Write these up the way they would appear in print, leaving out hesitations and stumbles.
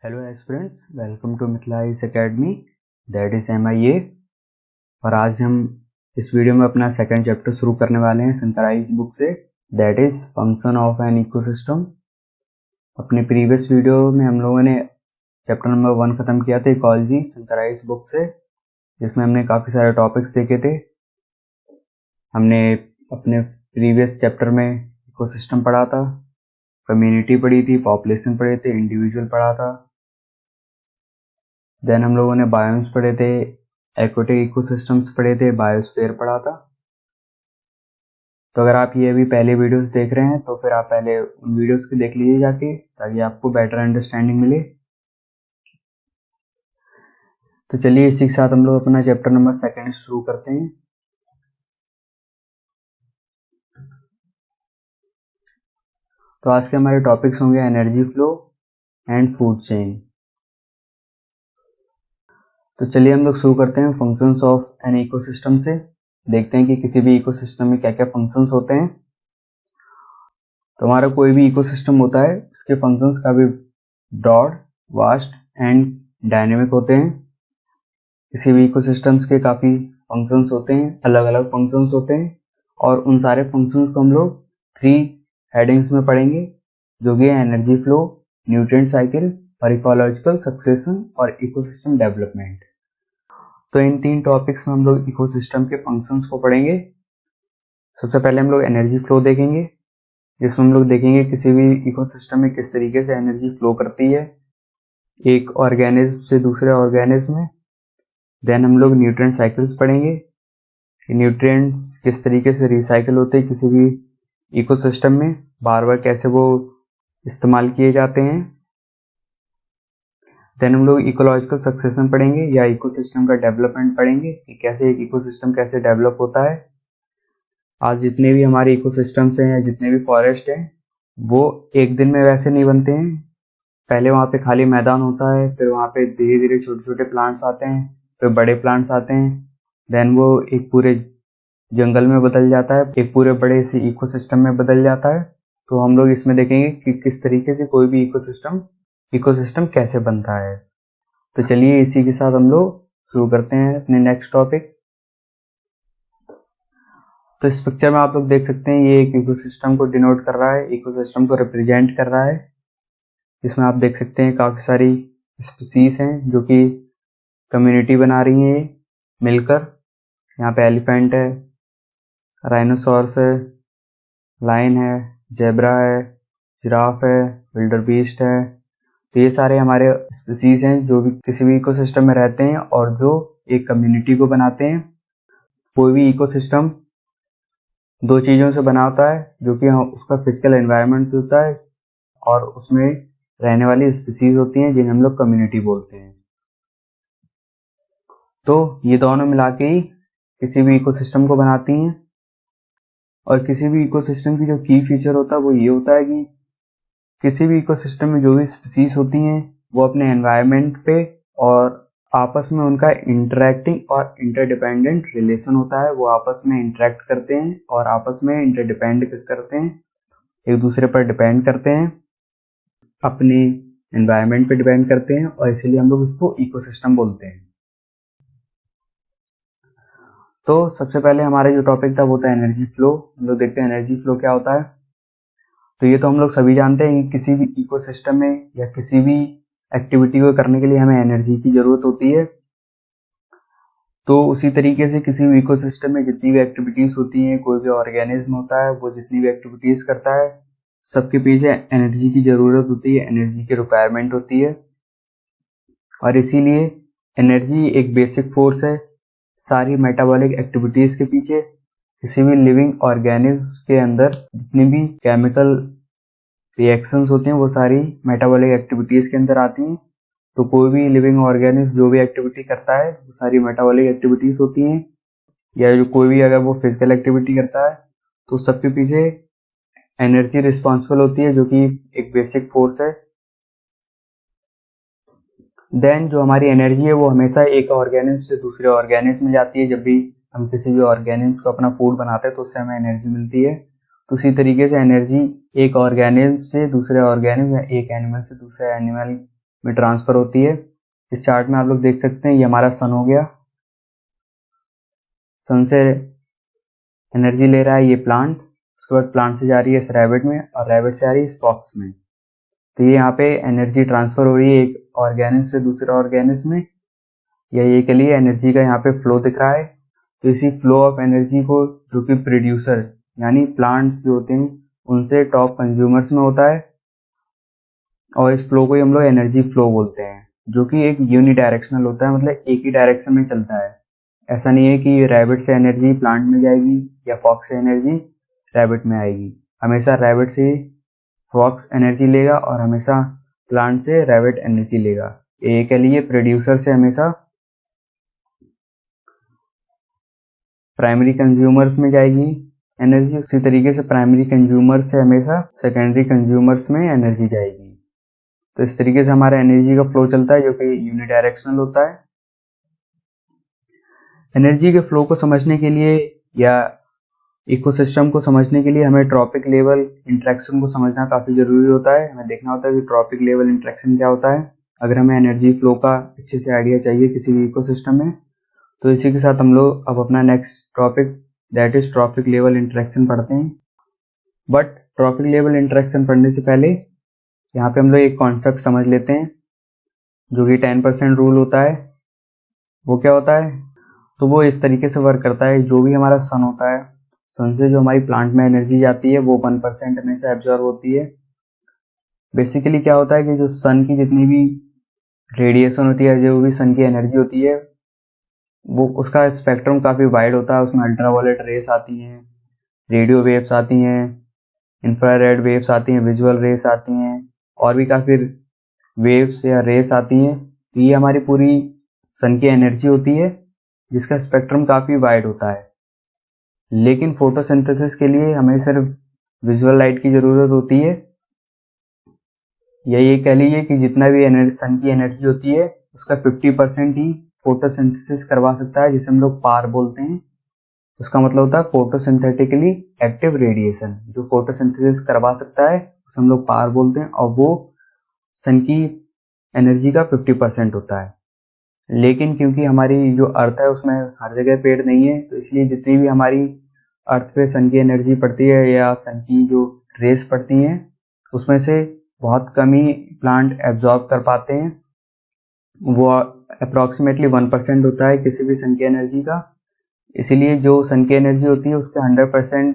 Hello aspirants, welcome to Mithilaiz academy, that is MIA। और आज हम इस वीडियो में अपना सेकंड चैप्टर शुरू करने वाले हैं शंकराइज बुक से, that is function of an ecosystem. अपने प्रीवियस वीडियो में हम लोगों ने चैप्टर नंबर 1 खत्म किया था इकोलॉजी शंकराइज बुक से, जिसमें हमने काफ़ी सारे टॉपिक्स देखे थे। हमने अपने प्रीवियस चैप्टर में इकोसिस्टम पढ़ा था, कम्युनिटी पढ़ी थी, पॉपुलेशन पढ़े थे, इंडिविजुअल पढ़ा था। देन हम लोगों ने बायोम्स पढ़े थे, एक्वेटिक इकोसिस्टम्स पढ़े थे, बायोस्फीयर पढ़ा था। तो अगर आप ये अभी पहले वीडियोस देख रहे हैं तो फिर आप पहले उन वीडियोस को देख लीजिए जाके, ताकि आपको बेटर अंडरस्टैंडिंग मिले। तो चलिए इसी के साथ हम लोग अपना चैप्टर नंबर 2 शुरू करते हैं। तो आज के हमारे टॉपिक्स होंगे energy flow and food chain. तो चलिए हम लोग शुरू करते हैं फंक्शंस ऑफ एन इकोसिस्टम से। देखते हैं कि किसी भी इकोसिस्टम में क्या क्या फंक्शंस होते हैं। तो हमारा कोई भी इकोसिस्टम होता है, उसके फंक्शंस काफी ब्रॉड, वास्ट एंड डायनेमिक होते हैं। किसी भी इकोसिस्टम्स के काफी फंक्शंस होते हैं, अलग अलग फंक्शंस होते हैं, और उन सारे फंक्शंस को हम लोग 3 हेडिंग्स में पढ़ेंगे, जो कि एनर्जी फ्लो, न्यूट्रिएंट साइकिल और इकोलॉजिकल सक्सेशन और इकोसिस्टम डेवलपमेंट। तो इन 3 टॉपिक्स में हम लोग इकोसिस्टम के फंक्शंस को पढ़ेंगे। सबसे पहले हम लोग एनर्जी फ्लो देखेंगे, जिसमें हम लोग देखेंगे किसी भी इकोसिस्टम में किस तरीके से एनर्जी फ्लो करती है एक ऑर्गेनिज्म से दूसरे ऑर्गेनिज्म में। देन हम लोग न्यूट्रिएंट साइकिल्स पढ़ेंगे, न्यूट्रिएंट्स किस तरीके से रिसाइकिल होते हैं किसी भी इकोसिस्टम में, बार बार कैसे वो इस्तेमाल किए जाते हैं। देन हम लोग इकोलॉजिकल सक्सेशन पढ़ेंगे या इकोसिस्टम का डेवलपमेंट पढ़ेंगे कि कैसे एक इकोसिस्टम कैसे डेवलप होता है। आज जितने भी हमारे इकोसिस्टम्स हैं या जितने भी फॉरेस्ट हैं, वो एक दिन में वैसे नहीं बनते हैं। पहले वहाँ पे खाली मैदान होता है, फिर वहाँ पे धीरे धीरे छोटे छोटे प्लांट्स आते हैं, फिर बड़े प्लांट्स आते हैं, देन वो एक पूरे जंगल में बदल जाता है, एक पूरे बड़े से इकोसिस्टम में बदल जाता है। तो हम लोग इसमें देखेंगे कि किस तरीके से कोई भी इकोसिस्टम कैसे बनता है। तो चलिए इसी के साथ हम लोग शुरू करते हैं अपने नेक्स्ट टॉपिक। तो इस पिक्चर में आप लोग देख सकते हैं, ये एक इकोसिस्टम को डिनोट कर रहा है, इकोसिस्टम को रिप्रेजेंट कर रहा है। इसमें आप देख सकते हैं काफी सारी स्पीसीज हैं जो कि कम्युनिटी बना रही हैं मिलकर। यहाँ पे एलिफेंट है, राइनोसॉर्स है, लायन है, जेब्रा है, जिराफ है, विल्डरबीस्ट है। तो ये सारे हमारे स्पीसीज हैं जो भी किसी भी इकोसिस्टम में रहते हैं और जो एक कम्युनिटी को बनाते हैं। कोई भी इकोसिस्टम 2 चीजों से बना होता है, जो कि उसका फिजिकल एनवायरनमेंट होता है और उसमें रहने वाली स्पीसीज होती हैं जिन्हें हम लोग कम्युनिटी बोलते हैं। तो ये दोनों मिला के ही किसी भी इकोसिस्टम को बनाती हैं। और किसी भी इकोसिस्टम की जो की फीचर होता है वो ये होता है कि किसी भी इकोसिस्टम में जो भी स्पीसीज होती हैं वो अपने एनवायरनमेंट पे और आपस में उनका इंटरेक्टिंग और इंटरडिपेंडेंट रिलेशन होता है। वो आपस में इंटरेक्ट करते हैं और आपस में इंटरडिपेंड करते हैं, एक दूसरे पर डिपेंड करते हैं, अपने एनवायरनमेंट पे डिपेंड करते हैं, और इसीलिए हम लोग उसको इकोसिस्टम बोलते हैं। तो सबसे पहले हमारा जो टॉपिक था वो था एनर्जी फ्लो। हम लोग देखते हैं एनर्जी फ्लो क्या होता है। तो ये तो हम लोग सभी जानते हैं कि किसी भी इकोसिस्टम में या किसी भी एक्टिविटी को करने के लिए हमें एनर्जी की जरूरत होती है। तो उसी तरीके से किसी भी इकोसिस्टम में जितनी भी एक्टिविटीज होती हैं, कोई भी ऑर्गेनिज्म होता है वो जितनी भी एक्टिविटीज करता है, सबके पीछे एनर्जी की जरूरत होती है, एनर्जी की रिक्वायरमेंट होती है। और इसीलिए एनर्जी एक बेसिक फोर्स है सारी मेटाबॉलिक एक्टिविटीज के पीछे। किसी भी लिविंग ऑर्गेनिज्म के अंदर जितनी भी केमिकल रिएक्शंस होती हैं वो सारी मेटाबॉलिक एक्टिविटीज के अंदर आती हैं। तो कोई भी लिविंग ऑर्गेनिज्म जो भी एक्टिविटी करता है वो सारी मेटाबॉलिक एक्टिविटीज होती हैं, या जो कोई भी अगर वो फिजिकल एक्टिविटी करता है तो सबके पीछे एनर्जी रिस्पॉन्सिबल होती है, जो कि एक बेसिक फोर्स है। देन जो हमारी एनर्जी है वो हमेशा एक ऑर्गेनिज्म से दूसरे ऑर्गेनिज्म में जाती है। जब भी हम किसी भी ऑर्गेनिज्म को अपना फूड बनाते हैं तो उससे हमें एनर्जी मिलती है। तो उसी तरीके से एनर्जी एक ऑर्गेनिज्म से दूसरे ऑर्गेनिज्म या एक एनिमल से दूसरे एनिमल में ट्रांसफर होती है। इस चार्ट में आप लोग देख सकते हैं, ये हमारा सन हो गया, सन से एनर्जी ले रहा है ये प्लांट, उसके बाद प्लांट से जा रही है इस रैबिट में और रैबिट से आ रही है इस फॉक्स में। तो ये यहाँ पे एनर्जी ट्रांसफर हो रही है एक ऑर्गेनिज्म से दूसरे ऑर्गेनिज्म में, या ये के लिए एनर्जी का यहाँ पे फ्लो दिख रहा है। तो इसी फ्लो ऑफ एनर्जी को जो कि प्रोड्यूसर यानी प्लांट्स जो होते हैं उनसे टॉप कंज्यूमर्स में होता है, और इस फ्लो को ही हम लोग एनर्जी फ्लो बोलते हैं, जो कि एक यूनिडायरेक्शनल होता है, मतलब एक ही डायरेक्शन में चलता है। ऐसा नहीं है कि रैबिट से एनर्जी प्लांट में जाएगी या फॉक्स से एनर्जी रैबिट में आएगी। हमेशा रैबिट से फॉक्स एनर्जी लेगा और हमेशा प्लांट से रैबिट एनर्जी लेगा। ए के लिए प्रोड्यूसर से हमेशा प्राइमरी कंज्यूमर्स में जाएगी एनर्जी, उसी तरीके से प्राइमरी कंज्यूमर्स से हमेशा सेकेंडरी कंज्यूमर्स में एनर्जी जाएगी। तो इस तरीके से हमारा एनर्जी का फ्लो चलता है, जो कि यूनिडायरेक्शनल होता है। एनर्जी के फ्लो को समझने के लिए या इकोसिस्टम को समझने के लिए हमें ट्रॉपिक लेवल इंटरेक्शन को समझना काफी जरूरी होता है। हमें देखना होता है कि ट्रॉपिक लेवल इंटरेक्शन क्या होता है, अगर हमें एनर्जी फ्लो का अच्छे से आइडिया चाहिए किसी भी इकोसिस्टम में। तो इसी के साथ हम लोग अब अपना next topic that is tropic level interaction पढ़ते हैं। बट ट्रॉपिक लेवल इंटरेक्शन पढ़ने से पहले यहाँ पे हम लोग एक कॉन्सेप्ट समझ लेते हैं, जो कि 10% रूल होता है। वो क्या होता है? तो वो इस तरीके से वर्क करता है, जो भी हमारा सन होता है, सन से जो हमारी प्लांट में एनर्जी जाती है वो 1% में से एब्जॉर्ब होती है। बेसिकली क्या होता है कि जो सन की जितनी भी रेडिएशन होती है, जो भी सन की एनर्जी होती है, वो उसका स्पेक्ट्रम काफ़ी वाइड होता है। उसमें अल्ट्रावायलेट रेस आती हैं, रेडियो वेव्स आती हैं, इंफ्रारेड वेव्स आती हैं, विजुअल रेस आती हैं, और भी काफ़ी वेव्स या रेस आती हैं। तो ये हमारी पूरी सन की एनर्जी होती है, जिसका स्पेक्ट्रम काफ़ी वाइड होता है। लेकिन फोटोसिंथेसिस के लिए हमें सिर्फ विजुअल लाइट की ज़रूरत होती है, या ये कह लीजिए कि जितना भी सन की एनर्जी होती है उसका 50% ही फोटोसिंथेसिस करवा सकता है, जिसे हम लोग पार बोलते हैं। उसका मतलब होता है फोटोसिंथेटिकली एक्टिव रेडिएशन। जो फोटोसिंथेसिस करवा सकता है उसे हम लोग पार बोलते हैं, और वो सन की एनर्जी का 50% होता है। लेकिन क्योंकि हमारी जो अर्थ है उसमें हर जगह पेड़ नहीं है, तो इसलिए जितनी भी हमारी अर्थ पे सन की एनर्जी पड़ती है या सन की जो रेस पड़ती हैं, उसमें से बहुत कम ही प्लांट एब्जॉर्ब कर पाते हैं। वो अप्रॉक्सीमेटली 1% होता है किसी भी सन की एनर्जी का। इसीलिए जो सन की एनर्जी होती है उसके 100%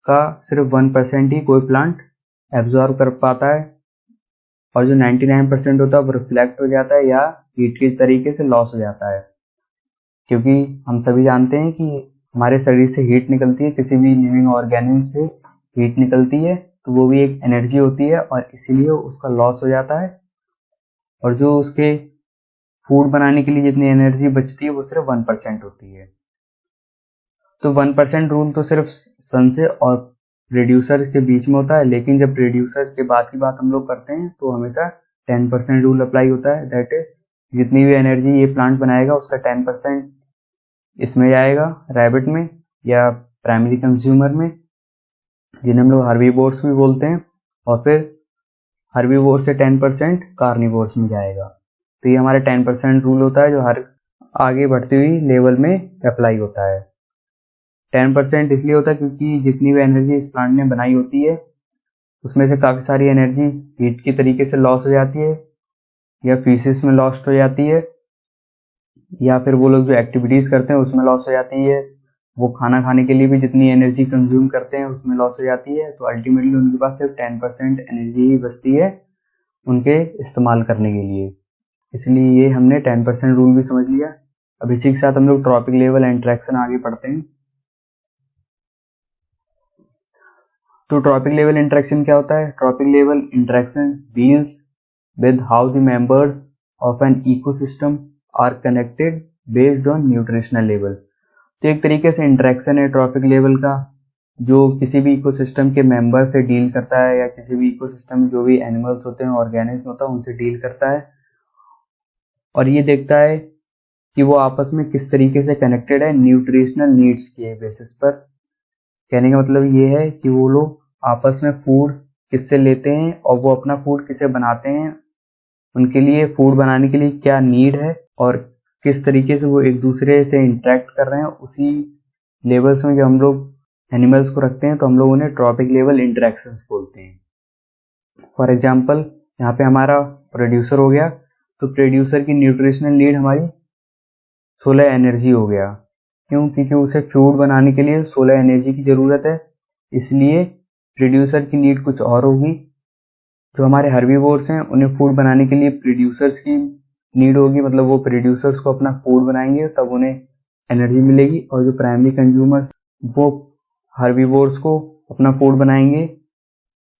का सिर्फ 1% ही कोई प्लांट एब्जॉर्ब कर पाता है, और जो 99% होता है वो रिफ्लेक्ट हो जाता है या हीट के तरीके से लॉस हो जाता है। क्योंकि हम सभी जानते हैं कि हमारे शरीर से हीट निकलती है, किसी भी लिविंग ऑर्गेनिज्म से हीट निकलती है, तो वो भी एक एनर्जी होती है, और इसीलिए उसका लॉस हो जाता है। और जो उसके फूड बनाने के लिए जितनी एनर्जी बचती है वो सिर्फ 1% होती है। तो 1% रूल तो सिर्फ सन से और प्रोड्यूसर के बीच में होता है, लेकिन जब प्रोड्यूसर के बाद की बात हम लोग करते हैं तो हमेशा 10% रूल अप्लाई होता है। दैट इज जितनी भी एनर्जी ये प्लांट बनाएगा उसका 10% इसमें जाएगा रैबिट में या प्राइमरी कंज्यूमर में, जिन्हें हम लोग हर्बीवोर्स भी बोलते हैं, और फिर हर्बीवोर से 10% कार्निवोर्स में जाएगा। तो ये हमारा 10% रूल होता है, जो हर आगे बढ़ती हुई लेवल में अप्लाई होता है। 10% इसलिए होता है क्योंकि जितनी भी एनर्जी इस प्लांट ने बनाई होती है उसमें से काफ़ी सारी एनर्जी हीट की तरीके से लॉस हो जाती है, या फीसिस में लॉस्ट हो जाती है, या फिर वो लोग जो एक्टिविटीज़ करते हैं उसमें लॉस हो जाती है। वो खाना खाने के लिए भी जितनी एनर्जी कंज्यूम करते हैं उसमें लॉस हो जाती है। तो अल्टीमेटली उनके पास सिर्फ 10% एनर्जी ही बचती है उनके इस्तेमाल करने के लिए। इसलिए ये हमने 10% रूल भी समझ लिया। अब इसी के साथ हम लोग ट्रॉपिक लेवल इंटरेक्शन आगे पढ़ते हैं। तो ट्रॉपिक लेवल इंटरेक्शन क्या होता है? Trophic level interaction deals with how the members of an ecosystem are connected based on nutritional level. तो एक तरीके से इंटरेक्शन है ट्रॉपिक लेवल का, जो किसी भी इकोसिस्टम के मेंबर से डील करता है, या किसी भी इकोसिस्टम में जो भी एनिमल्स होते हैं, ऑर्गेनिज्म होता है, उनसे डील करता है, और ये देखता है कि वो आपस में किस तरीके से कनेक्टेड है न्यूट्रिशनल नीड्स के बेसिस पर। कहने का मतलब ये है कि वो लोग आपस में फूड किससे लेते हैं और वो अपना फूड किसे बनाते हैं, उनके लिए फूड बनाने के लिए क्या नीड है और किस तरीके से वो एक दूसरे से इंटरेक्ट कर रहे हैं, उसी लेवल्स में जो हम लोग एनिमल्स को रखते हैं तो हम लोग उन्हें ट्रॉपिक लेवल इंटरेक्शंस बोलते हैं। फॉर एग्जाम्पल यहाँ पे हमारा प्रोड्यूसर हो गया, तो प्रोड्यूसर की न्यूट्रिशनल नीड हमारी सोलर एनर्जी हो गया। क्यों? क्योंकि उसे फूड बनाने के लिए सोलर एनर्जी की ज़रूरत है, इसलिए प्रोड्यूसर की नीड कुछ और होगी। जो हमारे हर्बीवोर्स हैं उन्हें फूड बनाने के लिए प्रोड्यूसर्स की नीड होगी, मतलब वो प्रोड्यूसर्स को अपना फूड बनाएंगे तब उन्हें एनर्जी मिलेगी। और जो प्राइमरी कंज्यूमर्स वो हर्बीवोर्स को अपना फूड बनाएंगे,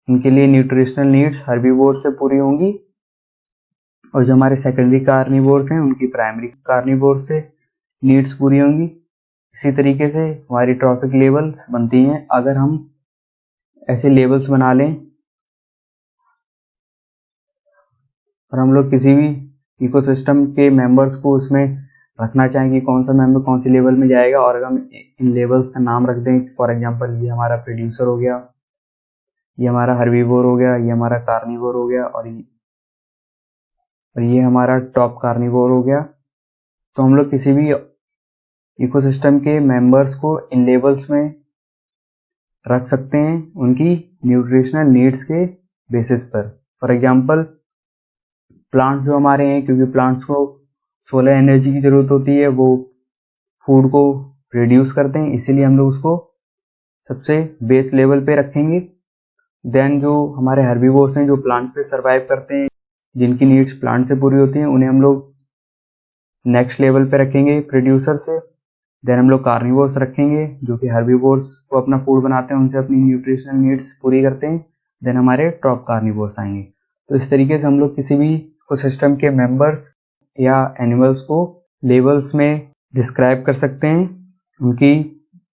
उनके लिए न्यूट्रिशनल नीड्स हर्बीवोर्स से पूरी होंगी। और जो हमारे सेकेंडरी कार्निवोर्स हैं उनकी प्राइमरी कार्निवोर्स से नीड्स पूरी होंगी। इसी तरीके से हमारी ट्रॉपिक लेवल्स बनती हैं। अगर हम ऐसे लेवल्स बना लें और हम लोग किसी भी इकोसिस्टम के मेंबर्स को उसमें रखना चाहें कि कौन सा मेंबर कौन सी लेवल में जाएगा, और अगर हम इन लेवल्स का नाम रख दें, फॉर एग्जांपल ये हमारा प्रोड्यूसर हो गया, ये हमारा हर्बीवोर हो गया, ये हमारा कार्निवोर हो गया, और ये हमारा टॉप कार्निवोर हो गया, तो हम लोग किसी भी इकोसिस्टम के मेंबर्स को इन लेवल्स में रख सकते हैं उनकी न्यूट्रिशनल नीड्स के बेसिस पर। फॉर एग्जांपल प्लांट्स जो हमारे हैं, क्योंकि प्लांट्स को सोलर एनर्जी की ज़रूरत होती है, वो फूड को प्रोड्यूस करते हैं, इसीलिए हम लोग उसको सबसे बेस लेवल पे रखेंगे। देन जो हमारे हर्बीवोर्स हैं जो प्लांट्स पे सर्वाइव करते हैं, जिनकी नीड्स प्लांट से पूरी होती हैं, उन्हें हम लोग नेक्स्ट लेवल पे रखेंगे प्रोड्यूसर से। देन हम लोग कार्निवोर्स रखेंगे जो कि हर्बीवोर्स को अपना फूड बनाते हैं, उनसे अपनी न्यूट्रिशनल नीड्स पूरी करते हैं। देन हमारे टॉप कार्निवोर्स आएंगे। तो इस तरीके से हम लोग किसी भी इकोसिस्टम के मेंबर्स या एनिमल्स को लेवल्स में डिस्क्राइब कर सकते हैं उनकी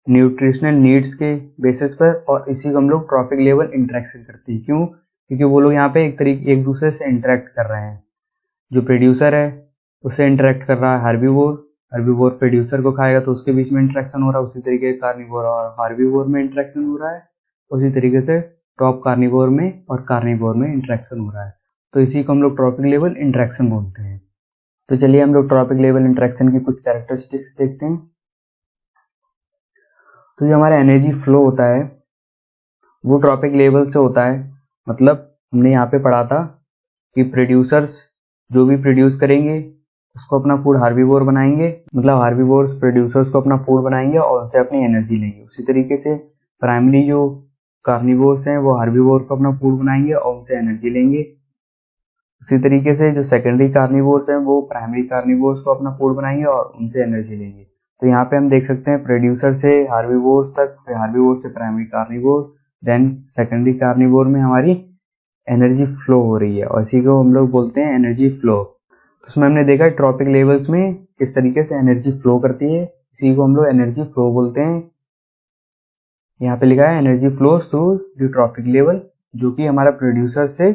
न्यूट्रिशनल नीड्स के बेसिस पर, और इसी को हम लोग ट्रॉपिक लेवल इंटरेक्शन करते हैं। क्यों? क्योंकि वो लोग यहाँ पे एक दूसरे से इंटरेक्ट कर रहे हैं। जो प्रोड्यूसर है उससे इंटरेक्ट कर रहा है हर्बीवोर प्रोड्यूसर को खाएगा तो उसके बीच में इंटरेक्शन हो रहा है। उसी तरीके से कार्निवोर और हार्बीवोर में इंटरेक्शन हो रहा है, उसी तरीके से टॉप कार्निवोर में और कार्निवोर में इंटरेक्शन हो रहा है। तो इसी को हम लोग ट्रॉपिक लेवल इंटरेक्शन बोलते हैं। तो चलिए हम लोग ट्रॉपिक लेवल इंटरेक्शन की कुछ कैरेक्टरिस्टिक्स देखते हैं। तो जो हमारा एनर्जी फ्लो होता है वो ट्रॉपिक लेवल से होता है। मतलब हमने यहाँ पे पढ़ा था कि प्रोड्यूसर्स जो भी प्रोड्यूस करेंगे उसको अपना फूड हार्बीवोर बनाएंगे, मतलब हार्बीवोर्स प्रोड्यूसर्स को अपना फूड बनाएंगे और उनसे अपनी एनर्जी लेंगे। उसी तरीके से प्राइमरी जो कार्निवोर्स हैं वो हार्बीवोर को अपना फूड बनाएंगे और उनसे एनर्जी लेंगे। उसी तरीके से जो सेकेंडरी कार्निवोर्स हैं वो प्राइमरी कार्निवोर्स को अपना फूड बनाएंगे और उनसे एनर्जी लेंगे। तो यहाँ पे हम देख सकते हैं प्रोड्यूसर से हार्बीवोर्स तक, फिर हार्बीवोर से primary carnivore, then secondary carnivore में हमारी एनर्जी फ्लो हो रही है, और इसी को हम लोग बोलते हैं एनर्जी फ्लो। उसमें हमने देखा ट्रॉपिक लेवल्स में किस तरीके से एनर्जी फ्लो करती है, इसी को हम लोग एनर्जी फ्लो बोलते हैं। यहाँ पे लिखा है energy flows through the trophic level, जो कि हमारा प्रोड्यूसर से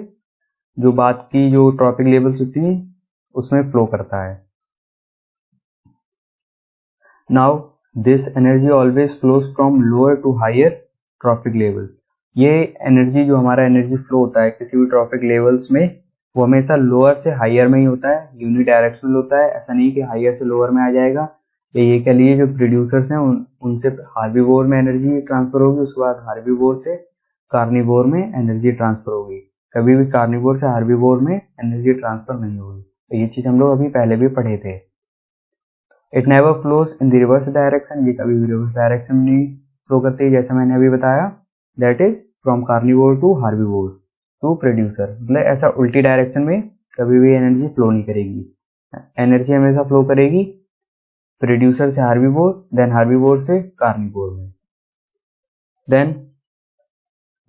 जो बात की जो ट्रॉपिक लेवल्स होती है उसमें फ्लो करता है। Now this energy always flows from lower to higher trophic level. ये एनर्जी जो हमारा एनर्जी फ्लो होता है किसी भी ट्रॉपिक लेवल्स में, वो हमेशा लोअर से हायर में ही होता है, यूनि डायरेक्शनल होता है। ऐसा नहीं कि हायर से लोअर में आ जाएगा। ये कह लीजिए जो प्रोड्यूसर्स हैं उनसे हार्बीवोर में एनर्जी ट्रांसफर होगी, उसके बाद हार्बीवोर से कार्निवोर में एनर्जी ट्रांसफर होगी। कभी भी कार्निवोर से हार्बीवोर में एनर्जी ट्रांसफर नहीं होगी। तो ये चीज़ हम लोग अभी पहले भी पढ़े थे। It never flows in the reverse direction, ये कभी भी रिवर्स डायरेक्शन में नहीं फ्लो करती है, जैसा मैंने अभी बताया। That is from carnivore to herbivore to producer, मतलब ऐसा उल्टी डायरेक्शन में कभी भी एनर्जी फ्लो नहीं करेगी। एनर्जी हमेशा फ्लो करेगी प्रोड्यूसर से हार्बीवोर, देन हार्बीवोर से कार्निवोर में। Then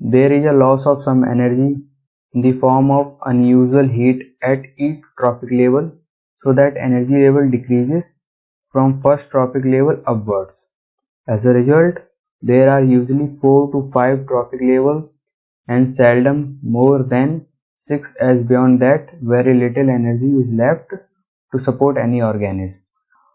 there is a loss of some energy in the form of unusual heat at each trophic level, so that energy level decreases from first tropic level upwards. As a result, there are usually 4 to 5 tropic levels and seldom more than 6, as beyond that very little energy is left to support any organism.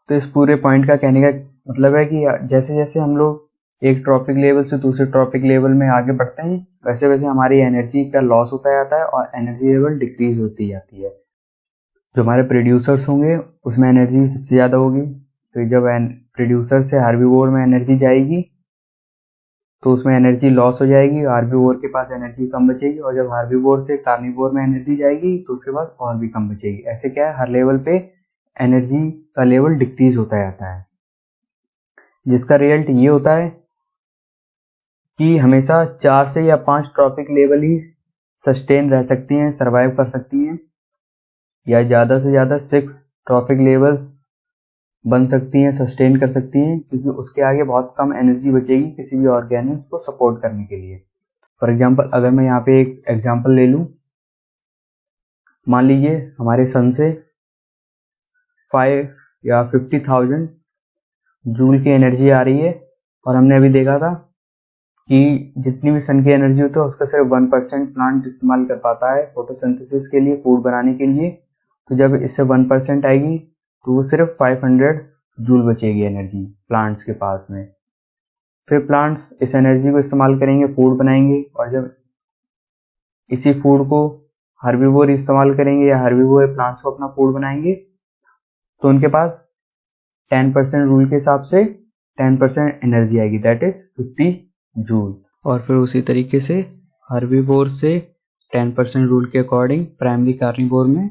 तो इस पूरे point का कहने का मतलब है कि जैसे जैसे हम लोग एक ट्रॉपिक लेवल से दूसरे ट्रॉपिक लेवल में आगे बढ़ते हैं, वैसे वैसे हमारी एनर्जी का लॉस होता जाता है और एनर्जी लेवल डिक्रीज होती जाती है। जो हमारे प्रोड्यूसर्स होंगे उसमें एनर्जी सबसे ज़्यादा होगी। तो जब प्रोड्यूसर से हार्बीवोर में एनर्जी जाएगी तो उसमें एनर्जी लॉस हो जाएगी, हार्बीवोर के पास एनर्जी कम बचेगी, और जब हार्बीवोर से कार्निवोर में एनर्जी जाएगी तो उसके पास और भी कम बचेगी। ऐसे क्या है, हर लेवल पे एनर्जी का लेवल डिक्रीज होता जाता है, जिसका रिजल्ट ये होता है कि हमेशा 4 से या 5 ट्रॉपिक लेवल ही सस्टेन रह सकती हैं, सर्वाइव कर सकती हैं, या ज़्यादा से ज़्यादा 6 ट्रॉपिक लेवल्स बन सकती हैं, सस्टेन कर सकती हैं, क्योंकि उसके आगे बहुत कम एनर्जी बचेगी किसी भी ऑर्गेनिज्म को सपोर्ट करने के लिए। फॉर एग्जांपल अगर मैं यहाँ पे एक एग्जांपल ले लूँ, मान लीजिए हमारे सन से 5 या 50,000 जूल की एनर्जी आ रही है, और हमने अभी देखा था कि जितनी भी सन की एनर्जी होती है उसका सिर्फ 1% प्लांट इस्तेमाल कर पाता है फोटोसिंथेसिस के लिए, फूड बनाने के लिए। तो जब इससे 1% आएगी तो वो सिर्फ 500 जूल बचेगी एनर्जी प्लांट्स के पास में। फिर प्लांट्स इस एनर्जी को इस्तेमाल करेंगे, फूड बनाएंगे, और जब इसी फूड को हर्बीवोर इस्तेमाल करेंगे या हर्बीवोर प्लांट्स को अपना फूड बनाएंगे, तो उनके पास 10% रूल के हिसाब से 10% एनर्जी आएगी, दैट इज 50 जूल। और फिर उसी तरीके से हर्बीवोर से 10% रूल के अकॉर्डिंग प्राइमरी कार्निवोर में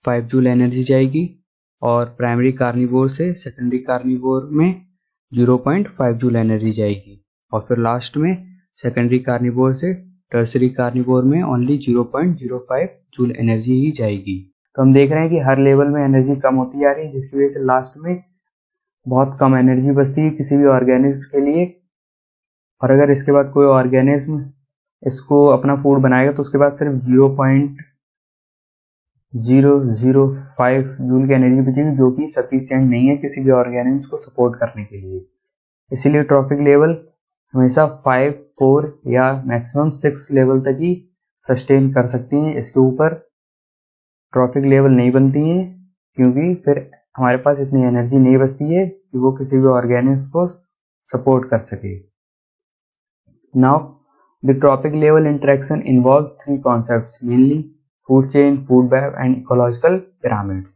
5 जूल एनर्जी जाएगी, और प्राइमरी कार्निवोर से सेकेंडरी कार्निवोर में 0.5 जूल एनर्जी जाएगी, और फिर लास्ट में सेकेंडरी कार्निवोर से टर्सरी कार्निवोर में ओनली 0.05 जूल एनर्जी ही जाएगी। तो हम देख रहे हैं कि हर लेवल में एनर्जी कम होती जा रही है, जिसकी वजह से लास्ट में बहुत कम एनर्जी बचती है किसी भी ऑर्गेनिज्म के लिए। और अगर इसके बाद कोई ऑर्गेनिज्म इसको अपना फूड बनाएगा तो उसके बाद सिर्फ 0.005 जूल की एनर्जी बचेगी, जो कि सफिशिएंट नहीं है किसी भी ऑर्गेनिज्म को सपोर्ट करने के लिए। इसीलिए ट्रॉपिक लेवल हमेशा 5, 4 या मैक्सिमम 6 लेवल तक ही सस्टेन कर सकती हैं। इसके ऊपर ट्रॉपिक लेवल नहीं बनती हैं, क्योंकि फिर हमारे पास इतनी एनर्जी नहीं बचती है कि वो किसी भी ऑर्गेनिज्म को सपोर्ट कर सके। Now the tropic level interaction involve 3 concepts, mainly food chain, food web and ecological pyramids.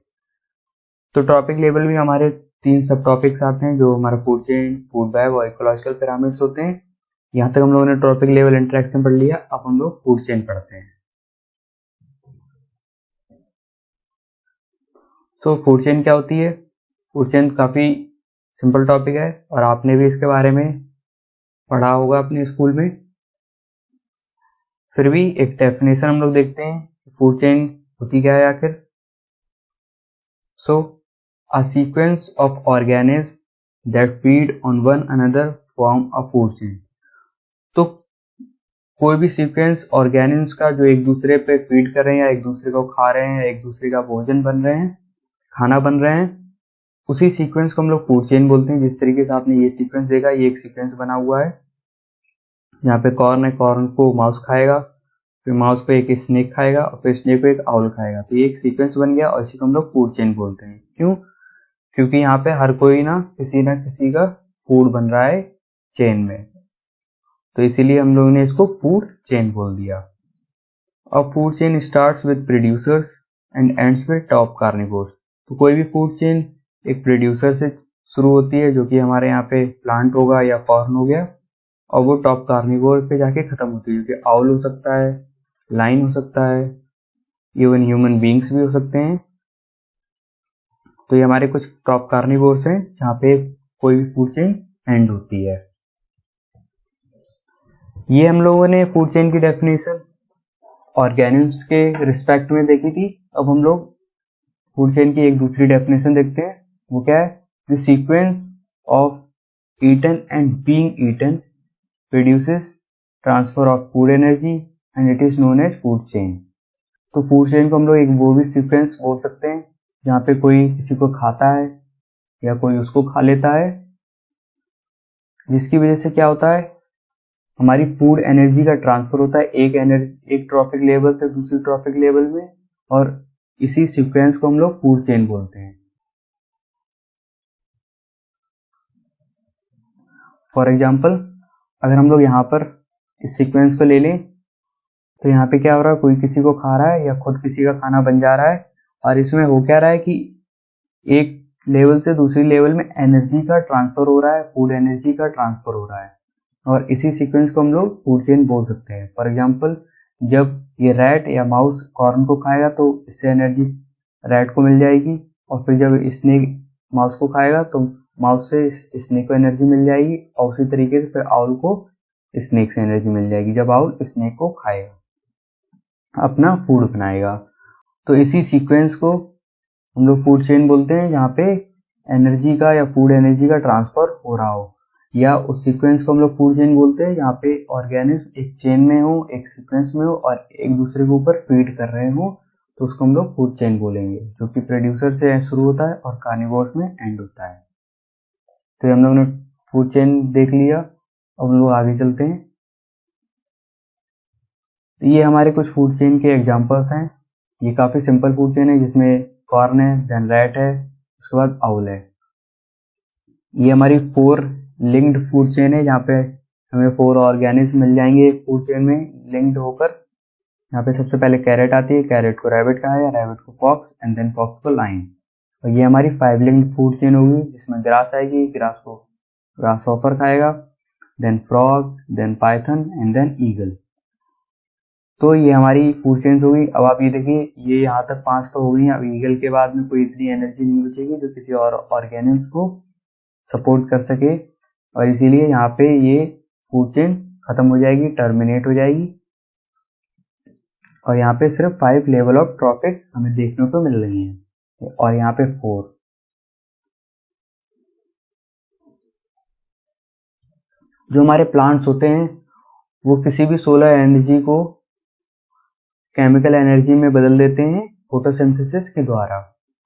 तो ट्रॉपिक लेवल में हमारे 3 सब टॉपिक्स आते हैं, जो हमारा फूड चेन, फूड वेब और इकोलॉजिकल पिरामिड्स होते हैं। यहाँ तक हम लोगों ने ट्रॉपिक लेवल इंटरेक्शन पढ़ लिया, अब हम लोग फूड चेन पढ़ते हैं। सो फूड चेन क्या होती है? फूड चेन काफ़ी सिंपल टॉपिक है, और आपने भी इसके बारे में पढ़ा होगा अपने स्कूल में। फिर भी एक डेफिनेशन हम लोग देखते हैं, फूड चेन होती क्या है आखिर। सो a sequence of organisms that feed on one another form a food chain। तो कोई भी सीक्वेंस ऑर्गेनिज्म्स का जो एक दूसरे पे फीड कर रहे हैं, या एक दूसरे को खा रहे हैं, या एक दूसरे का भोजन बन रहे हैं, खाना बन रहे हैं, उसी सीक्वेंस को हम लोग फूड चेन बोलते हैं। जिस तरीके से आपने ये सीक्वेंस देखा, ये एक सीक्वेंस बना हुआ है, यहाँ पे कॉर्न है, कॉर्न को माउस खाएगा, फिर माउस को एक स्नेक खाएगा, और फिर स्नेक को एक आउल खाएगा। तो ये एक सीक्वेंस बन गया, और इसी को हम लोग फूड चेन बोलते हैं। क्यों? क्योंकि यहाँ पे हर कोई ना किसी का फूड बन रहा है चेन में, तो इसीलिए हम लोगों ने इसको फूड चेन बोल दिया। अब food chain starts with producers and ends with top carnivores. तो कोई भी फूड चेन एक प्रोड्यूसर से शुरू होती है, जो कि हमारे यहाँ पे प्लांट होगा या कॉर्न हो गया, और वो टॉप कार्निवोर पे जाके खत्म होती है, जो कि आउल हो सकता है, लाइन हो सकता है, इवन ह्यूमन बींग्स भी हो सकते हैं। तो ये हमारे कुछ टॉप कार्निवोर्स हैं जहाँ पे कोई भी फूड चेन एंड होती है। ये हम लोगों ने फूड चेन की डेफिनेशन ऑर्गेनिज्म्स के रिस्पेक्ट में देखी थी। अब हम लोग फूड चेन की एक दूसरी डेफिनेशन देखते हैं। वो क्या है? The sequence of eaten and being eaten produces transfer of food energy and it is known as food chain. तो फूड चेन को हम लोग एक वो भी सीक्वेंस बोल सकते हैं जहाँ पे कोई किसी को खाता है या कोई उसको खा लेता है, जिसकी वजह से क्या होता है, हमारी फूड एनर्जी का ट्रांसफर होता है एक ट्रॉपिक लेवल से दूसरी ट्रॉपिक लेवल में, और इसी सीक्वेंस को हम लोग फूड चेन बोलते हैं। फॉर एग्जाम्पल अगर हम लोग यहाँ पर इस सीक्वेंस को ले लें, तो यहाँ पे क्या हो रहा है, कोई किसी को खा रहा है या खुद किसी का खाना बन जा रहा है, और इसमें हो क्या रहा है कि एक लेवल से दूसरी लेवल में एनर्जी का ट्रांसफर हो रहा है, फूड एनर्जी का ट्रांसफर हो रहा है, और इसी सीक्वेंस को हम लोग फूड चेन बोल सकते हैं। फॉर एग्जांपल, जब ये रैट या माउस कॉर्न को खाएगा तो इससे एनर्जी रैट को मिल जाएगी, और फिर जब स्नेक माउस को खाएगा तो माउस से स्नेक को एनर्जी मिल जाएगी, और उसी तरीके से फिर आउल को स्नेक से एनर्जी मिल जाएगी जब आउल स्नेक को खाएगा, अपना फूड बनाएगा। तो इसी सीक्वेंस को हम लोग फूड चेन बोलते हैं, जहाँ पे एनर्जी का या फूड एनर्जी का ट्रांसफर हो रहा हो, या उस सीक्वेंस को हम लोग फूड चेन बोलते हैं जहाँ पे ऑर्गेनिज्म एक चेन में हो, एक सीक्वेंस में हो, और एक दूसरे के ऊपर फीड कर रहे हो, तो उसको हम लोग फूड चेन बोलेंगे, जो कि प्रोड्यूसर से शुरू होता है और कार्निवोर्स में एंड होता है। तो हम लोग ने फूड चेन देख लिया, अब हम लोग आगे चलते हैं। तो ये हमारे कुछ फूड चेन के एग्जांपल्स हैं। ये काफ़ी सिंपल फूड चेन है, जिसमें कॉर्न है, देन रैट है, उसके बाद आउल है। ये हमारी 4 लिंक्ड फूड चेन है, जहाँ पे हमें 4 ऑर्गेनिज्म मिल जाएंगे एक फूड चेन में लिंक्ड होकर। यहाँ पे सबसे पहले कैरेट आती है, कैरेट को रैबिट कहा है, रैबिट को फॉक्स, एंड देन फॉक्स को लाइन। और ये हमारी 5 लिंक्ड फूड चेन होगी, जिसमें ग्रास आएगी, ग्रास को ग्रास हॉपर खाएगा, then frog, then python, and then eagle. तो ये हमारी फूड चेन्स होगी। अब आप ये देखिए, ये यहाँ तक 5 तो हो गई। अब ईगल के बाद में कोई इतनी एनर्जी नहीं बचेगी जो किसी और ऑर्गेनिज्म को सपोर्ट कर सके, और इसीलिए यहाँ पे ये फूड चेन खत्म हो जाएगी, टर्मिनेट हो जाएगी, और यहाँ पे सिर्फ 5 लेवल ऑफ ट्रॉफिक हमें देखने को मिल रही है, और यहाँ पे 4। जो हमारे प्लांट्स होते हैं वो किसी भी सोलर एनर्जी को केमिकल एनर्जी में बदल देते हैं फोटोसिंथेसिस के द्वारा।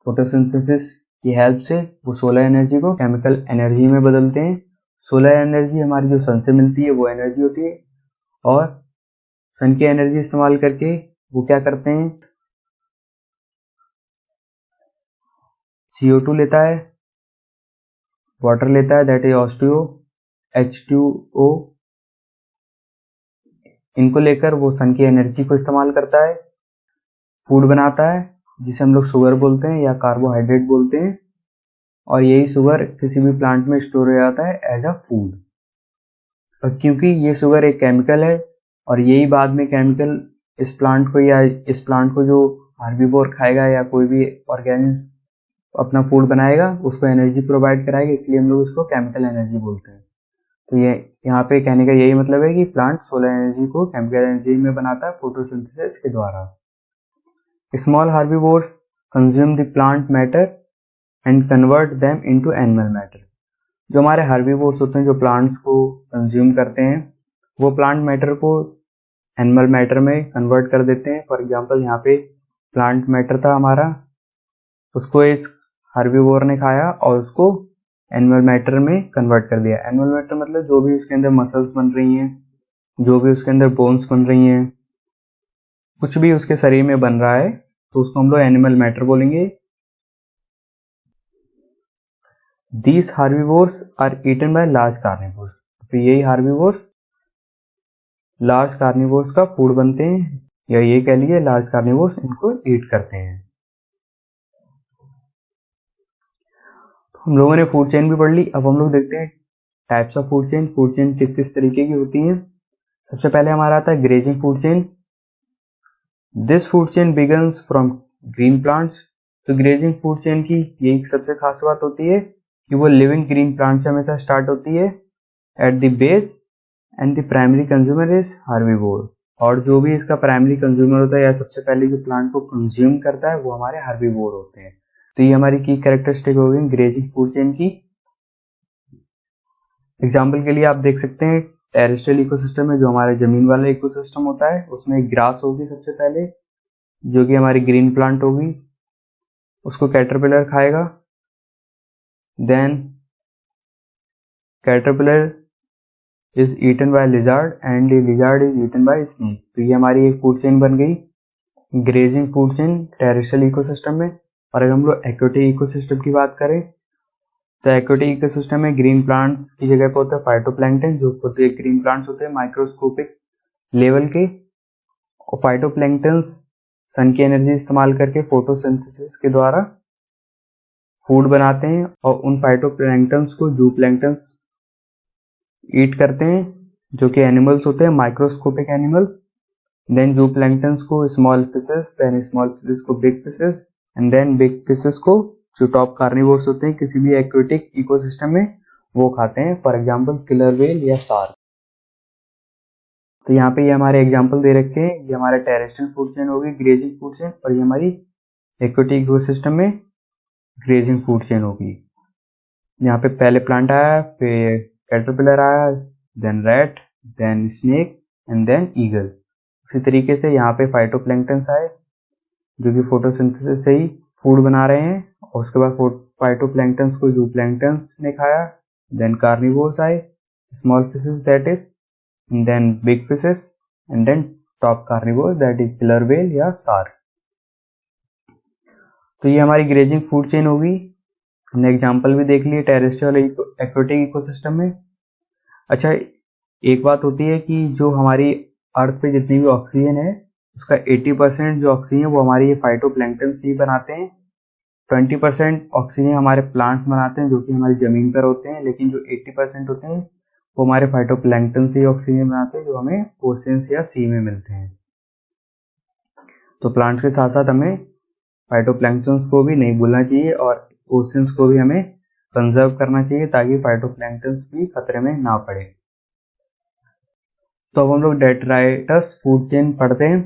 फोटोसिंथेसिस की हेल्प से वो सोलर एनर्जी को केमिकल एनर्जी में बदलते हैं। सोलर एनर्जी हमारी जो सन से मिलती है वो एनर्जी होती है, और सन की एनर्जी इस्तेमाल करके वो क्या करते हैं, CO2 लेता है, वाटर लेता है, दैट इज H2O, इनको लेकर वो सन की एनर्जी को इस्तेमाल करता है, फूड बनाता है, जिसे हम लोग शुगर बोलते हैं या कार्बोहाइड्रेट बोलते हैं, और यही शुगर किसी भी प्लांट में स्टोर हो जाता है एज अ फूड। और क्योंकि ये शुगर एक केमिकल है, और यही बाद में केमिकल इस प्लांट को या इस प्लांट को जो हार्बीवोर खाएगा या कोई भी ऑर्गेनिज्म अपना फूड बनाएगा उसको एनर्जी प्रोवाइड कराएगा, इसलिए हम लोग उसको केमिकल एनर्जी बोलते हैं। तो ये यहाँ पे कहने का यही मतलब है कि प्लांट सोलर एनर्जी को केमिकल एनर्जी में बनाता है फोटोसिंथेसिस के द्वारा। Small herbivores consume the plant matter and convert them into animal matter. जो हमारे हार्बीवोर्स होते हैं, जो प्लांट्स को कंज्यूम करते हैं, वो प्लांट मैटर को एनिमल मैटर में कन्वर्ट कर देते हैं। फॉर एग्जांपल, यहाँ पे प्लांट मैटर था हमारा, उसको इस हार्बीवोर ने खाया और उसको एनिमल मैटर में कन्वर्ट कर दिया। एनिमल मैटर मतलब जो भी उसके अंदर मसल्स बन रही हैं, जो भी उसके अंदर बोन्स बन रही हैं, कुछ भी उसके शरीर में बन रहा है, तो उसको हम लोग एनिमल मैटर बोलेंगे। These herbivores are eaten by large carnivores। तो यही herbivores लार्ज कार्निवोर्स का फूड बनते हैं, या ये कह लीजिए लार्ज कार्निवोर्स इनको ईट करते हैं। तो हम लोगों ने फूड चेन भी पढ़ ली। अब हम लोग देखते हैं types of food chain. Food chain किस किस तरीके की होती है। सबसे पहले हमारा आता है grazing food chain. This food chain begins from green plants. तो ग्रेजिंग फूड चेन की यही सबसे खास बात होती है कि वो लिविंग ग्रीन प्लांट से हमेशा स्टार्ट होती है at the base, and the primary consumer is herbivore. और जो भी इसका प्राइमरी कंज्यूमर होता है या सबसे पहले जो प्लांट को कंज्यूम करता है वो हमारे हार्बीवोर होते हैं। तो ये हमारी की कैरेक्टरिस्टिक हो गई ग्रेजिंग फूड चेन की। एग्जाम्पल के लिए आप देख सकते हैं टेरेस्ट्रियल इकोसिस्टम में जो हमारे जमीन वाला इकोसिस्टम होता है, उसमें ग्रास होगी सबसे पहले, जो कि हमारी ग्रीन प्लांट होगी, उसको कैटरपिलर खाएगा। Then caterpillar is eaten by lizard and the lizard is eaten by snake। तो ये हमारी एक फूड चेन बन गई grazing food chain terrestrial ecosystem में। और अगर हम लोग एक्वेटिक इकोसिस्टम की बात करें, तो एक्वेटिक इकोसिस्टम में ग्रीन प्लांट्स की जगह पर होता है फाइटोप्लैंक्टन, जो होते हैं ग्रीन प्लांट्स होते हैं माइक्रोस्कोपिक लेवल के। और फाइटोप्लैंक्टन्स सन की एनर्जी इस्तेमाल करके फोटोसिंथेसिस के द्वारा फूड बनाते हैं और उन फाइटोप्लैंक्टन्स को जूप्लैंक्टन्स ईट करते हैं, जो कि एनिमल्स होते हैं, माइक्रोस्कोपिक एनिमल्स। देन जूप्लैंक्टन्स को small fishes, then small fishes को big fishes, and then big fishes को जो टॉप कार्निवोर्स होते हैं किसी भी एक्वेटिक इकोसिस्टम में वो खाते हैं, फॉर एग्जांपल किलर व्हेल या शार्क। तो यहाँ पे ये हमारे एग्जांपल दे रखे हैं। ये हमारा टेरेस्ट्रियल फूड चेन होगी, ग्रेजिंग फूड चेन, और ये हमारी एक्वेटिक इकोसिस्टम में ग्रेजिंग फूड चेन होगी। यहाँ पे पहले प्लांट आया, फिर कैटरपिलर आया, then rat, then snake and then eagle. उसी तरीके से यहाँ पे फाइटोप्लैंक्टन्स आए जो कि फोटोसिंथेसिस से ही फूड बना रहे हैं, और उसके बाद फाइटोप्लैंक्टन्स को जूप्लैंक्टन्स ने खाया। देन कार्निवोर्स आए, small fishes that is, then big fishes, and then top carnivore that is killer whale या शार्क। तो ये हमारी ग्रेजिंग फूड चेन होगी। हमने एग्जांपल भी देख लिए टेरेस्ट्रियल एक्वेटिक इकोसिस्टम में। अच्छा, एक बात होती है कि जो हमारी अर्थ पे जितनी भी ऑक्सीजन है उसका 80% जो ऑक्सीजन है वो हमारी ये फाइटोप्लैंक्टन से ही बनाते हैं। 20% ऑक्सीजन हमारे प्लांट्स बनाते हैं जो कि हमारी जमीन पर होते हैं, लेकिन जो 80% होते हैं वो हमारे फाइटोप्लैंक्टन से ही ऑक्सीजन बनाते हैं जो हमें ओशियंस या सी में मिलते हैं। तो प्लांट्स के साथ साथ हमें फाइटोप्लैंक्टन्स को भी नहीं भूलना चाहिए और ओशियंस को भी हमें कंजर्व करना चाहिए ताकि फाइटोप्लैंक्टन्स भी खतरे में ना पड़े। तो अब हम लोग डेट्राइटस फूड चेन पढ़ते हैं।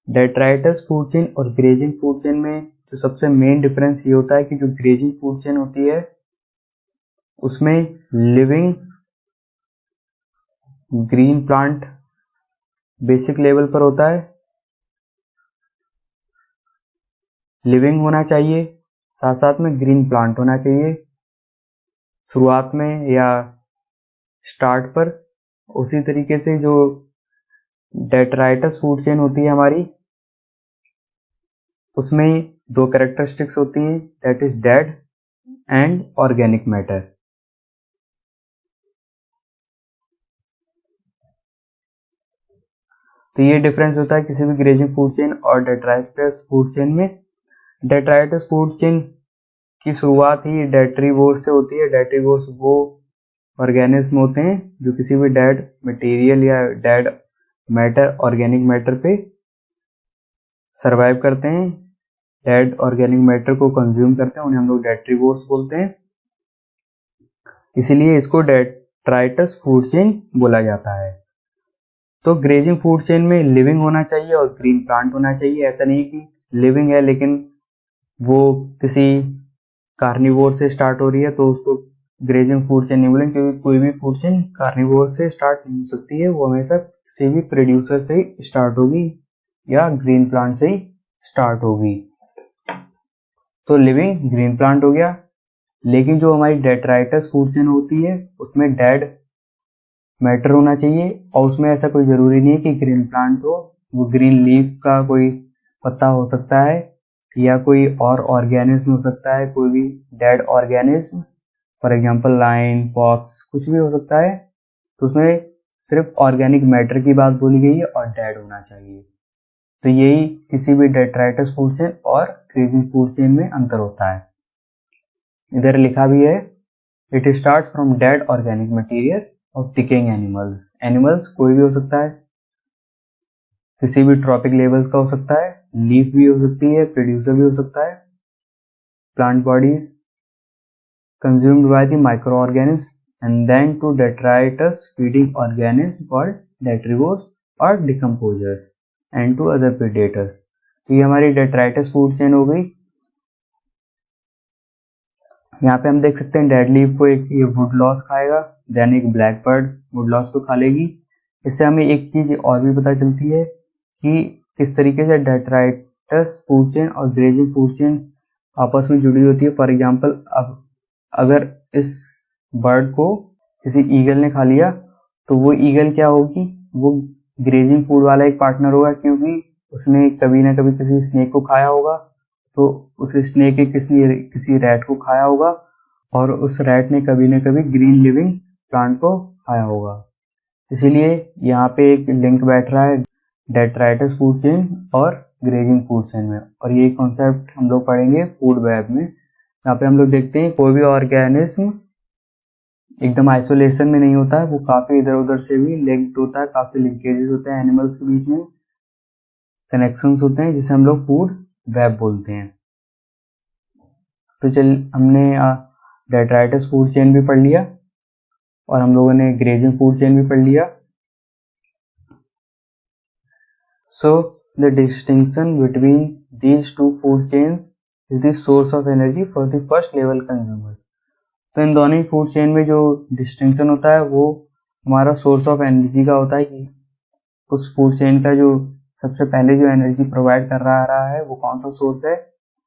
डेट्राइटस फूड चेन और ग्रेजिंग फूड चेन में जो सबसे मेन डिफरेंस ये होता है कि जो ग्रेजिंग फूड चेन होती है उसमें living green plant basic level पर होता है, लिविंग होना चाहिए, साथ साथ में ग्रीन प्लांट होना चाहिए शुरुआत में या स्टार्ट पर। उसी तरीके से जो डेट्राइटस फूड चेन होती है हमारी उसमें 2 कैरेक्टरिस्टिक्स होती हैं, that is dead and organic matter. तो ये डिफरेंस होता है किसी भी ग्रेजिंग फूड चेन और डेट्राइटस फूड चेन में। डेट्राइटस फूड चेन की शुरुआत ही डेट्रीवोर्स से होती है। डेट्रीवोर्स वो ऑर्गेनिज्म होते हैं जो किसी भी डेड मटेरियल या डेड मैटर, ऑर्गेनिक मैटर पे सरवाइव करते हैं, डेड ऑर्गेनिक मैटर को कंज्यूम करते हैं, उन्हें हम लोग डेट्रीवोर्स बोलते हैं। इसीलिए इसको डेट्राइटस फूड चेन बोला जाता है। तो ग्रेजिंग फूड चेन में लिविंग होना चाहिए और ग्रीन प्लांट होना चाहिए। ऐसा नहीं कि लिविंग है लेकिन वो किसी कार्निवोर से स्टार्ट हो रही है तो उसको ग्रेजिंग फूड चेन नहीं बोलेंगे, क्योंकि कोई भी फूड चेन कार्निवोर से स्टार्ट नहीं हो सकती है, वो हमेशा किसी भी प्रोड्यूसर से ही स्टार्ट होगी या ग्रीन प्लांट से ही स्टार्ट होगी। तो लिविंग ग्रीन प्लांट हो गया। लेकिन जो हमारी डेट्राइटस फूड चेन होती है उसमें डेड मैटर होना चाहिए, और उसमें ऐसा कोई जरूरी नहीं है कि ग्रीन प्लांट हो, वो ग्रीन लीफ का कोई पत्ता हो सकता है या कोई और ऑर्गेनिज्म हो सकता है, कोई भी dead organism, for example lion, fox, कुछ भी हो सकता है। तो उसमें सिर्फ ऑर्गेनिक मैटर की बात बोली गई है और डेड होना चाहिए। तो यही किसी भी डेट्राइटस फूड चेन और ग्रेजिंग फूड चेन में अंतर होता है। इधर लिखा भी है, it start from dead organic material of decaying animals. Animals कोई भी हो सकता है, किसी भी ट्रॉपिक लेवल का हो सकता है, लीफ भी हो सकती है, प्रोड्यूसर भी हो सकता है, plant bodies consumed by the microorganisms, and then to detritus feeding organisms called detrivores or decomposers and to other predators। तो ये हमारी detritus food chain हो गई। यहाँ पे हम देख सकते हैं डेड लीफ को एक ये वुड लॉस खाएगा, देन एक ब्लैक बर्ड वुड लॉस को खा लेगी। इससे हमें एक चीज और भी पता चलती है कि किस तरीके से डेट्राइटस फूड चेन और ग्रेजिंग फूड चेन आपस में जुड़ी होती है। फॉर एग्जांपल, अब अगर इस बर्ड को किसी ईगल ने खा लिया तो वो ईगल क्या होगी, वो ग्रेजिंग फूड वाला एक पार्टनर होगा, क्योंकि उसने कभी ना कभी किसी स्नेक को खाया होगा, तो उस स्नेक के किसी रैट को खाया होगा, और उस रैट ने कभी ना कभी ग्रीन लिविंग प्लांट को खाया होगा। इसीलिए यहाँ पे एक लिंक बैठ रहा है डेट्राइटस फूड चेन और ग्रेजिंग फूड चेन में। और ये कॉन्सेप्ट हम लोग पढ़ेंगे फूड वेब में। यहाँ पे हम लोग देखते हैं कोई भी ऑर्गेनिज्म एकदम आइसोलेशन में नहीं होता है, वो काफी इधर उधर से भी लिंक्ड होता है, काफी लिंकेजेस होते हैं एनिमल्स के बीच में, कनेक्शंस होते हैं, जिसे हम लोग फूड वेब बोलते हैं। तो चल हमने डेट्राइटस फूड चेन भी पढ़ लिया और हम लोगों ने ग्रेजिंग फूड चेन भी पढ़ लिया। So the distinction between these two food chains is the source of energy for the first level consumers. तो इन दोनों ही फूड चेन में जो डिस्टिंक्शन होता है वो हमारा सोर्स ऑफ एनर्जी का होता है कि उस फूड चेन का जो सबसे पहले जो एनर्जी प्रोवाइड कर रहा है वो कौन सा सोर्स है।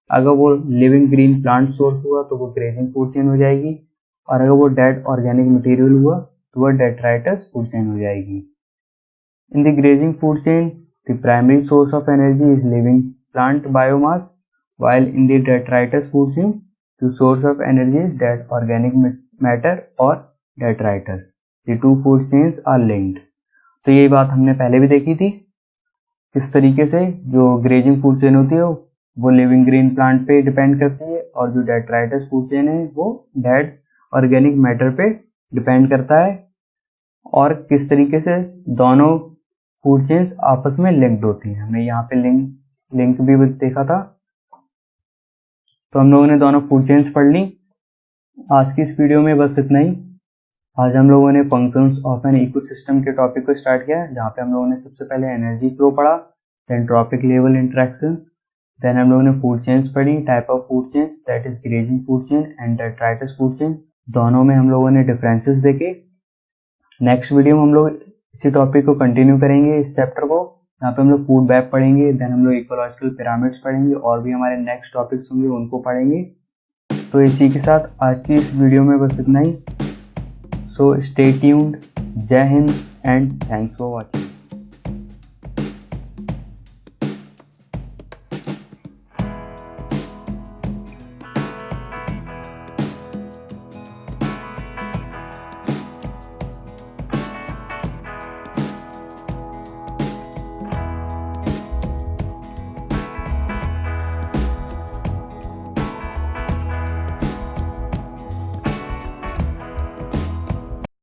अगर वो लिविंग ग्रीन प्लांट सोर्स हुआ तो वो ग्रेजिंग फूड चेन हो जाएगी, और अगर वो डेड ऑर्गेनिक मटेरियल हुआ तो वो डेट्राइटस फूड चेन हो जाएगी। In the grazing food chain the primary source of energy is living plant biomass, while in the detritus food chain the source of energy is dead organic matter or detritus. The two food chains are linked. तो ये बात हमने पहले भी देखी थी किस तरीके से जो ग्रेजिंग फूड चेन होती है वो लिविंग ग्रीन प्लांट पे डिपेंड करती है, और जो डेट्राइटस फूड चेन है वो डेड ऑर्गेनिक मैटर पे डिपेंड करता है, और किस तरीके से दोनों फूड चेन्स आपस में लिंक्ड होती हैं। हमने यहाँ पे लिंक भी देखा था। तो हम लोगों ने दोनों फूड चेन्स पढ़ ली। आज की इस वीडियो में बस इतना ही। आज हम लोगों ने फंक्शंस ऑफ एन इकोसिस्टम के टॉपिक को स्टार्ट किया, जहाँ पे हम लोगों ने सबसे पहले एनर्जी फ्लो पढ़ा, then trophic level interaction, then हम लोगों ने फूड चेन्स पढ़ी, type of food chains that is grazing food chain and detritus food chain. दोनों में हम लोगों ने डिफरेंसेस देखे। नेक्स्ट वीडियो में हम लोग इसी टॉपिक को कंटिन्यू करेंगे, इस चैप्टर को, यहाँ पे हम लोग फूड वेब पढ़ेंगे, देन हम लोग इकोलॉजिकल पिरामिड्स पढ़ेंगे, और भी हमारे नेक्स्ट टॉपिक्स होंगे उनको पढ़ेंगे। तो इसी के साथ आज की इस वीडियो में बस इतना ही। सो स्टे ट्यून्ड। जय Hind and thanks for watching.